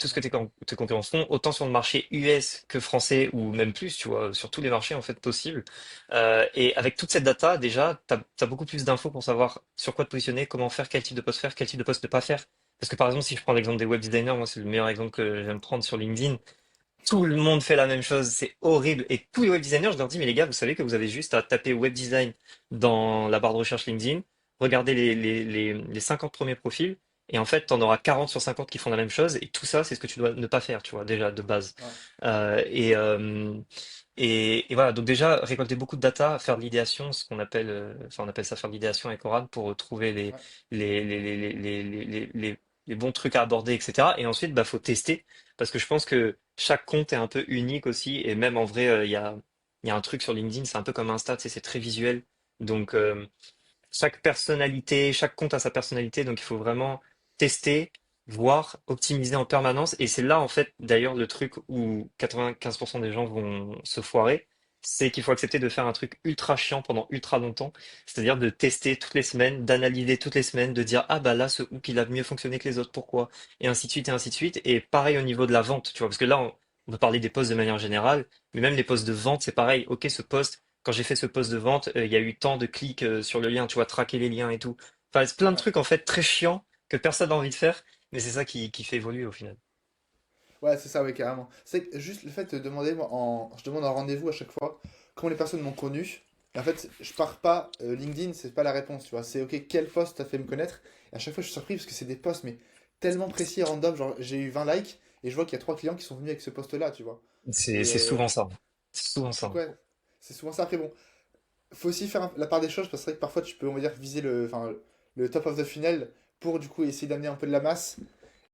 tout ce que tes concurrents font, autant sur le marché US que français ou même plus, tu vois, sur tous les marchés en fait possibles. Et avec toute cette data, déjà, t'as beaucoup plus d'infos pour savoir sur quoi te positionner, comment faire, quel type de poste faire, quel type de poste ne pas faire. Parce que par exemple, si je prends l'exemple des web designers, moi c'est le meilleur exemple que j'aime prendre sur LinkedIn. Tout le monde fait la même chose, c'est horrible. Et tous les web designers, je leur dis, mais les gars, vous savez que vous avez juste à taper web design dans la barre de recherche LinkedIn, regardez les 50 premiers profils, et en fait, t'en auras 40 sur 50 qui font la même chose, et tout ça, c'est ce que tu dois ne pas faire, tu vois, déjà, de base. Ouais. Euh, et, euh, et voilà, donc déjà, récolter beaucoup de data, faire de l'idéation, ce qu'on appelle, enfin, on appelle ça faire de l'idéation avec Oran pour trouver Ouais. les bons trucs à aborder, etc. Et ensuite, bah, faut tester. Parce que je pense que chaque compte est un peu unique aussi. Et même en vrai, il y a un truc sur LinkedIn, c'est un peu comme Insta, tu sais, c'est très visuel. Donc, chaque personnalité, chaque compte a sa personnalité. Donc, il faut vraiment tester, voir, optimiser en permanence. Et c'est là, en fait, d'ailleurs, le truc où 95% des gens vont se foirer. C'est qu'il faut accepter de faire un truc ultra chiant pendant ultra longtemps. C'est-à-dire de tester toutes les semaines, d'analyser toutes les semaines, de dire, ah bah là, ce hook, il a mieux fonctionné que les autres, pourquoi? Et ainsi de suite, et ainsi de suite. Et pareil au niveau de la vente, tu vois, parce que là, on peut parler des posts de manière générale, mais même les posts de vente, c'est pareil. Ok, ce post, quand j'ai fait ce post de vente, il y a eu tant de clics sur le lien, tu vois, traquer les liens et tout. Enfin, c'est plein de Ouais. trucs en fait très chiants que personne n'a envie de faire, mais c'est ça qui fait évoluer au final. Ouais, c'est ça, ouais, carrément. C'est que juste le fait de demander, moi, je demande un rendez-vous à chaque fois, comment les personnes m'ont connu. Et en fait, je pars pas, LinkedIn, c'est pas la réponse, tu vois. C'est ok, quel post t'as fait me connaître. Et à chaque fois, je suis surpris parce que c'est des posts, mais tellement précis et random. Genre, j'ai eu 20 likes et je vois qu'il y a 3 clients qui sont venus avec ce post-là, tu vois. C'est Et c'est souvent ça. C'est souvent ça. ouais, c'est souvent ça. Après, bon, faut aussi faire la part des choses parce que c'est vrai que parfois, tu peux, on va dire, viser le top of the funnel pour du coup essayer d'amener un peu de la masse.